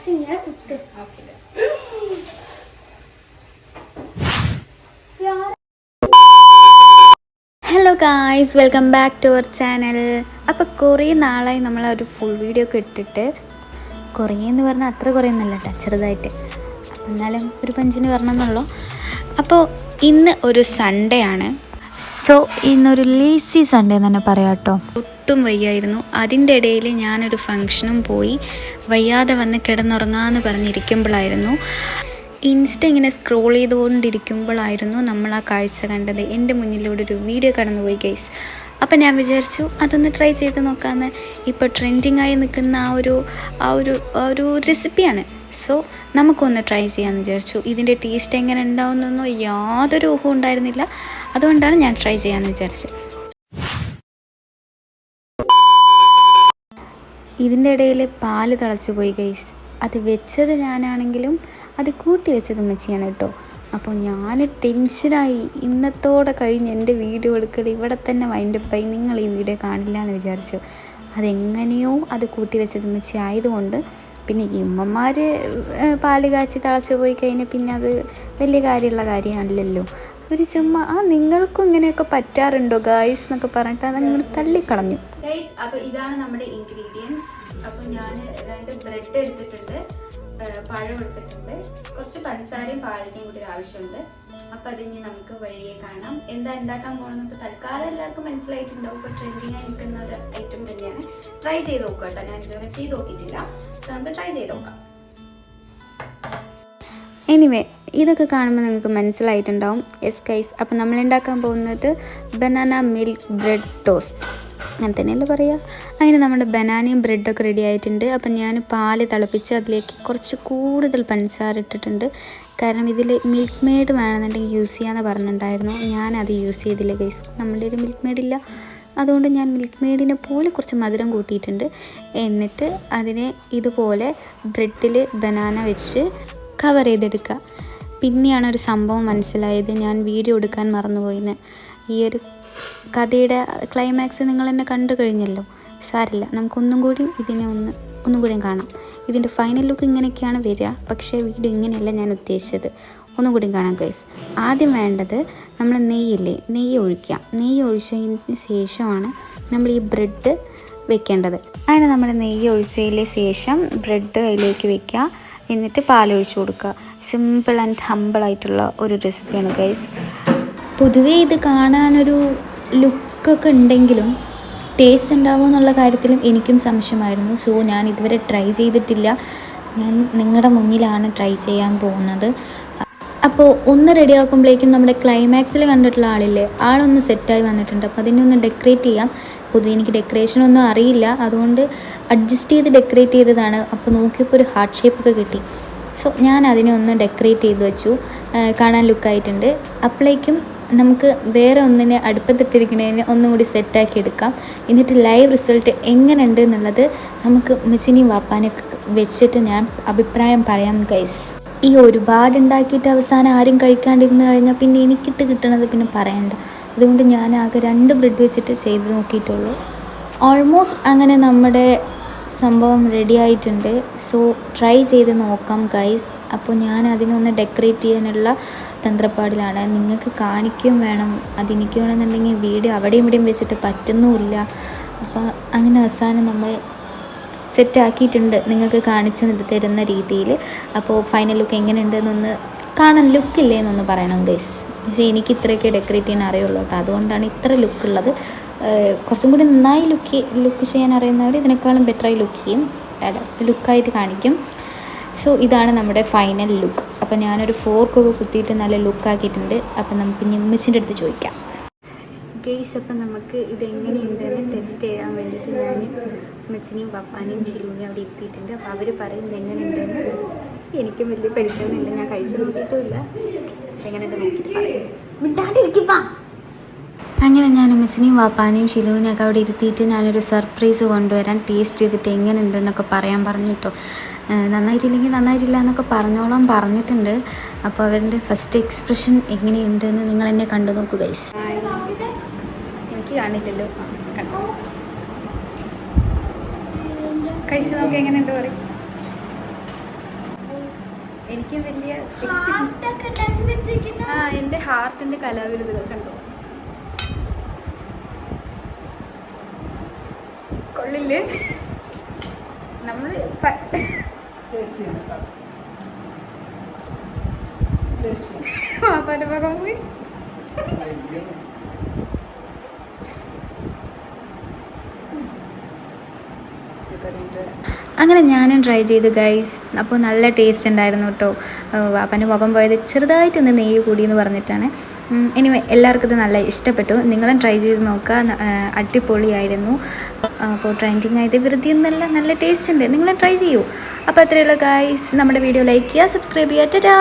Hello guys, welcome back to our channel. അപ്പോൾ കുറേ നാളായി നമ്മളൊരു ഫുൾ വീഡിയോ ഒക്കെ ഇട്ടിട്ട്. കുറേ എന്ന് പറഞ്ഞാൽ അത്ര കുറേ ഒന്നുമല്ല കേട്ടോ, ചെറുതായിട്ട്. എന്നാലും ഒരു പഞ്ചിന് വരണമെന്നുള്ളൂ. അപ്പോൾ ഇന്ന് ഒരു സൺഡേ ആണ്. സോ ഇന്നൊരു ലേസി സൺഡേ എന്ന് തന്നെ പറയാം കേട്ടോ. ഒട്ടും വയ്യായിരുന്നു. അതിൻ്റെ ഇടയിൽ ഞാനൊരു ഫങ്ഷനും പോയി. വയ്യാതെ വന്ന് കിടന്നുറങ്ങാമെന്ന് പറഞ്ഞിരിക്കുമ്പോഴായിരുന്നു ഇൻസ്റ്റ ഇങ്ങനെ സ്ക്രോൾ ചെയ്തുകൊണ്ടിരിക്കുമ്പോഴായിരുന്നു നമ്മൾ ആ കാഴ്ച കണ്ടത്. എൻ്റെ മുന്നിലൂടെ ഒരു വീഡിയോ കടന്നുപോയി ഗൈസ്. അപ്പം ഞാൻ വിചാരിച്ചു അതൊന്ന് ട്രൈ ചെയ്ത് നോക്കാമെന്ന്. ഇപ്പോൾ ട്രെൻഡിങ് ആയി നിൽക്കുന്ന ആ ഒരു റെസിപ്പിയാണ്. സോ നമുക്കൊന്ന് ട്രൈ ചെയ്യാമെന്ന് വിചാരിച്ചു. ഇതിൻ്റെ ടേസ്റ്റ് എങ്ങനെ ഉണ്ടാവുമെന്നൊന്നും യാതൊരു ഊഹവും ഉണ്ടായിരുന്നില്ല. അതുകൊണ്ടാണ് ഞാൻ ട്രൈ ചെയ്യാമെന്ന് വിചാരിച്ചത്. ഇതിൻ്റെ ഇടയിൽ പാല് തിളച്ചു പോയി ഗൈസ്. അത് വെച്ചത് ഞാനാണെങ്കിലും അത് കൂട്ടി വെച്ചത് ഉമ്മച്ചിയാണ് കേട്ടോ. അപ്പോൾ ഞാൻ ടെൻഷനായി. ഇന്നത്തോടെ കഴിഞ്ഞ് എൻ്റെ വീഡിയോ എടുക്കൽ ഇവിടെ തന്നെ വൈൻഡപ്പായി. നിങ്ങൾ ഈ വീഡിയോ കാണില്ല എന്ന് വിചാരിച്ചു. അതെങ്ങനെയോ അത് കൂട്ടി വെച്ചത് ഉമ്മച്ചി ആയതുകൊണ്ട് പിന്നെ ഈ ഉമ്മമാർ പാല് കാച്ചി തിളച്ചു പോയി കഴിഞ്ഞാൽ പിന്നെ അത് വലിയ കാര്യമുള്ള കാര്യമാണല്ലോ. അവർ ചുമ്മാ നിങ്ങൾക്കും ഇങ്ങനെയൊക്കെ പറ്റാറുണ്ടോ ഗായ്സ് എന്നൊക്കെ പറഞ്ഞിട്ട് അതങ്ങനെ തള്ളിക്കളഞ്ഞു ഗൈസ്. അപ്പോൾ ഇതാണ് നമ്മുടെ ഇൻഗ്രീഡിയൻസ്. അപ്പോൾ ഞാൻ 2 ബ്രെഡ് എടുത്തിട്ടുണ്ട്, പഴം എടുത്തിട്ടുണ്ട്, കുറച്ച് പഞ്ചസാരയും പാലിൻ്റെയും കൂടി ആവശ്യമുണ്ട്. അപ്പോൾ അതിന് നമുക്ക് വഴിയെ കാണാം. എന്താ ഉണ്ടാക്കാൻ പോകണമെന്നൊക്കെ തൽക്കാലം എല്ലാവർക്കും മനസ്സിലായിട്ടുണ്ടാവും. ഇപ്പോൾ ട്രെൻഡിങ് ആയി നിൽക്കുന്ന ഒരു ഐറ്റം തന്നെയാണ്. ട്രൈ ചെയ്ത് നോക്കുക കേട്ടോ. ഞാൻ ഇതുവരെ ചെയ്ത് നോക്കിയിട്ടില്ല. അപ്പോൾ നമുക്ക് ട്രൈ ചെയ്ത് നോക്കാം. എനിവേ, ഇതൊക്കെ കാണുമ്പോൾ നിങ്ങൾക്ക് മനസ്സിലായിട്ടുണ്ടാവും. യെസ് ഗൈസ്, അപ്പോൾ നമ്മൾ ഉണ്ടാക്കാൻ പോകുന്നത് ബനാന മിൽക്ക് ബ്രെഡ് ടോസ്റ്റ്, അങ്ങനെ തന്നെയല്ലേ പറയുക. അങ്ങനെ നമ്മുടെ ബനാനയും ബ്രെഡൊക്കെ റെഡി ആയിട്ടുണ്ട്. അപ്പം ഞാൻ പാല് തിളപ്പിച്ച് അതിലേക്ക് കുറച്ച് കൂടുതൽ പഞ്ചസാര ഇട്ടിട്ടുണ്ട്. കാരണം ഇതിൽ മിൽക്ക് മെയ്ഡ് വേണമെന്നുണ്ടെങ്കിൽ യൂസ് ചെയ്യാമെന്ന് പറഞ്ഞിട്ടുണ്ടായിരുന്നു. ഞാനത് യൂസ് ചെയ്തില്ല ഗൈസ്. നമ്മുടെ ഒരു മിൽക്ക് മെയ്ഡ് ഇല്ല. അതുകൊണ്ട് ഞാൻ മിൽക്ക് മെയ്ഡിനെ പോലെ കുറച്ച് മധുരം കൂട്ടിയിട്ടുണ്ട്. എന്നിട്ട് അതിനെ ഇതുപോലെ ബ്രെഡിൽ ബനാന വെച്ച് കവർ ചെയ്തെടുക്കുക. പിന്നെയാണ് ഒരു സംഭവം മനസ്സിലായത്, ഞാൻ വീഡിയോ എടുക്കാൻ മറന്നുപോയിന്ന്. ഈ ഒരു കഥയുടെ ക്ലൈമാക്സ് നിങ്ങൾ എന്നെ കണ്ടു കഴിഞ്ഞല്ലോ. സാരില്ല, നമുക്കൊന്നും കൂടി ഇതിനെ ഒന്നും കൂടി കാണാം. ഇതിൻ്റെ ഫൈനൽ ലുക്ക് ഇങ്ങനെയൊക്കെയാണ് വരിക. പക്ഷേ വീഡിയോ ഇങ്ങനെയല്ല ഞാൻ ഉദ്ദേശിച്ചത്. ഒന്നും കൂടി കാണാം ഗൈസ്. ആദ്യം വേണ്ടത് നമ്മൾ നെയ്യ് ഒഴിക്കുക. നെയ്യ് ഒഴിച്ചതിന് ശേഷമാണ് നമ്മൾ ഈ ബ്രെഡ് വെക്കേണ്ടത്. അങ്ങനെ നമ്മൾ നെയ്യ് ഒഴിച്ചതിന് ശേഷം ബ്രെഡ് അതിലേക്ക് വെക്കുക. എന്നിട്ട് പാലൊഴിച്ച് കൊടുക്കുക. സിമ്പിൾ ആൻഡ് ഹമ്പിളായിട്ടുള്ള ഒരു റെസിപ്പിയാണ് ഗൈസ്. പൊതുവേ ഇത് കാണാനൊരു ലുക്കൊക്കെ ഉണ്ടെങ്കിലും ടേസ്റ്റ് ഉണ്ടാവുമോ എന്നുള്ള കാര്യത്തിലും എനിക്കും സംശയമായിരുന്നു. സോ ഞാൻ ഇതുവരെ ട്രൈ ചെയ്തിട്ടില്ല. ഞാൻ നിങ്ങളുടെ മുന്നിലാണ് ട്രൈ ചെയ്യാൻ പോകുന്നത്. അപ്പോൾ ഒന്ന് റെഡി ആക്കുമ്പോഴേക്കും നമ്മുടെ ക്ലൈമാക്സിൽ കണ്ടിട്ടുള്ള ആളില്ലേ, ആളൊന്ന് സെറ്റായി വന്നിട്ടുണ്ട്. അപ്പോൾ അതിനെ ഒന്ന് ഡെക്കറേറ്റ് ചെയ്യാം. പൊതുവെ എനിക്ക് ഡെക്കറേഷനൊന്നും അറിയില്ല, അതുകൊണ്ട് അഡ്ജസ്റ്റ് ചെയ്ത് ഡെക്കറേറ്റ് ചെയ്തതാണ്. അപ്പോൾ നോക്കിയപ്പോൾ ഒരു ഹാർട്ട് ഷേപ്പൊക്കെ കിട്ടി. സോ ഞാൻ അതിനെ ഒന്ന് ഡെക്കറേറ്റ് ചെയ്ത് വെച്ചു. കാണാൻ ലുക്കായിട്ടുണ്ട്. അപ്പോഴേക്കും നമുക്ക് വേറെ ഒന്നിനെ അടുപ്പത്തിട്ടിരിക്കുന്നതിന് ഒന്നും കൂടി സെറ്റാക്കി എടുക്കാം. എന്നിട്ട് ലൈവ് റിസൾട്ട് എങ്ങനെയുണ്ട് എന്നുള്ളത് നമുക്ക് ഉമ്മച്ചിനെയും വാപ്പാനൊക്കെ വെച്ചിട്ട് ഞാൻ അഭിപ്രായം പറയാം ഗൈസ്. ഈ ഒരുപാട് ഉണ്ടാക്കിയിട്ട് അവസാനം ആരും കഴിക്കാണ്ടിരുന്ന് കഴിഞ്ഞാൽ പിന്നെ എനിക്കിട്ട് കിട്ടണത് പിന്നെ പറയണ്ട. അതുകൊണ്ട് ഞാൻ ആകെ 2 ബ്രെഡ് വെച്ചിട്ട് ചെയ്ത് നോക്കിയിട്ടുള്ളൂ. ഓൾമോസ്റ്റ് അങ്ങനെ നമ്മുടെ സംഭവം റെഡി ആയിട്ടുണ്ട്. സോ ട്രൈ ചെയ്ത് നോക്കാം ഗൈസ്. അപ്പോൾ ഞാൻ അതിനൊന്ന് ഡെക്കറേറ്റ് ചെയ്യാനുള്ള തന്ത്രപ്പാടിലാണ്. നിങ്ങൾക്ക് കാണിക്കുകയും വേണം. അതെനിക്ക് വേണമെന്നുണ്ടെങ്കിൽ വീഡിയോ അവിടെയും ഇവിടെയും വെച്ചിട്ട് പറ്റുന്നുമില്ല. അപ്പോൾ അങ്ങനെ അവസാനം നമ്മൾ സെറ്റാക്കിയിട്ടുണ്ട്, നിങ്ങൾക്ക് കാണിച്ചു തരുന്ന രീതിയിൽ. അപ്പോൾ ഫൈനൽ ലുക്ക് എങ്ങനെയുണ്ടെന്നൊന്ന് കാണാൻ ലുക്കില്ലേ എന്നൊന്ന് പറയണം ഗൈസ്. പക്ഷേ എനിക്ക് ഇത്രയൊക്കെ ഡെക്കറേറ്റ് ചെയ്യാൻ അറിയുള്ളൂ കേട്ടോ. അതുകൊണ്ടാണ് ഇത്ര ലുക്കുള്ളത്. കുറച്ചും കൂടി നന്നായി ലുക്ക് ചെയ്യാൻ അറിയുന്നവർ ഇതിനേക്കാളും ബെറ്ററായി ലുക്കായിട്ട് കാണിക്കും. സോ ഇതാണ് നമ്മുടെ ഫൈനൽ ലുക്ക്. അപ്പോൾ ഞാനൊരു ഫോർക്കൊക്കെ കുത്തിയിട്ട് നല്ല ലുക്കാക്കിയിട്ടുണ്ട്. അപ്പോൾ നമുക്ക് ഉമ്മച്ചിൻ്റെ അടുത്ത് ചോദിക്കാം ഗൈസ്. അപ്പം നമുക്ക് ഇതെങ്ങനെയുണ്ടെന്ന് ടെസ്റ്റ് ചെയ്യാൻ വേണ്ടിയിട്ട് ഞാൻ ഉമ്മച്ചിനെയും പപ്പാനെയും ഷിലുവിനെയും അവിടെ ഇരുത്തിയിട്ടുണ്ട്. അപ്പോൾ അവർ പറയുന്നത് എങ്ങനെയുണ്ടെന്ന്. എനിക്കും വലിയ പരിചയമൊന്നുമില്ല, ഞാൻ കഴിച്ചു നോക്കിയിട്ടുമില്ല. എങ്ങനെയുണ്ട് നോക്കിയിട്ട് പറയും. വിട്ടാണ്ടിരിക്കുക. അങ്ങനെ ഞാൻ ഉമ്മച്ചിനെയും വാപ്പാനെയും ഷിലുവിനെയൊക്കെ അവിടെ ഇരുത്തിയിട്ട് ഞാനൊരു സർപ്രൈസ് കൊണ്ടുവരാൻ, ടേസ്റ്റ് ചെയ്തിട്ട് എങ്ങനെയുണ്ടെന്നൊക്കെ പറയാൻ പറഞ്ഞിട്ടോ. നന്നായിട്ടില്ലെങ്കിൽ നന്നായിട്ടില്ല എന്നൊക്കെ പറഞ്ഞിട്ടുണ്ട്. അപ്പോൾ അവരുടെ ഫസ്റ്റ് എക്സ്പ്രഷൻ എങ്ങനെയുണ്ടെന്ന് നിങ്ങൾ എന്നെ കണ്ടു നോക്കൂ ഗൈസ്. എനിക്ക് കാണില്ലല്ലോ, കഴിച്ച് നോക്കി എങ്ങനെയുണ്ട് പറയും. എനിക്കും വലിയ എൻ്റെ ഹാർട്ടിൻ്റെ കലാവിരുതുകൾ കണ്ടോ കൊള്ളില്ലേ നമ്മൾ പരമകം പോയി അങ്ങനെ ഞാനും ട്രൈ ചെയ്തു ഗൈസ്. അപ്പോൾ നല്ല ടേസ്റ്റ് ഉണ്ടായിരുന്നു കേട്ടോ. വാപ്പൻ്റെ മുഖം പോയത് ചെറുതായിട്ടൊന്ന് നെയ്യ് കൂടി എന്ന് പറഞ്ഞിട്ടാണ്. എനിവേ എല്ലാവർക്കും ഇത് നല്ല ഇഷ്ടപ്പെട്ടു. നിങ്ങളും ട്രൈ ചെയ്ത് നോക്കുക. അടിപൊളിയായിരുന്നു. അപ്പോൾ ട്രെൻഡിങ് ആയത് വെറുതെ ഒന്നല്ല, നല്ല ടേസ്റ്റ് ഉണ്ട്. നിങ്ങളും ട്രൈ ചെയ്യൂ. അപ്പോൾ അത്രയേ ഉള്ളൂ ഗൈസ്. നമ്മുടെ വീഡിയോ ലൈക്ക് ചെയ്യുക, സബ്സ്ക്രൈബ് ചെയ്യുക. ടാറ്റാ.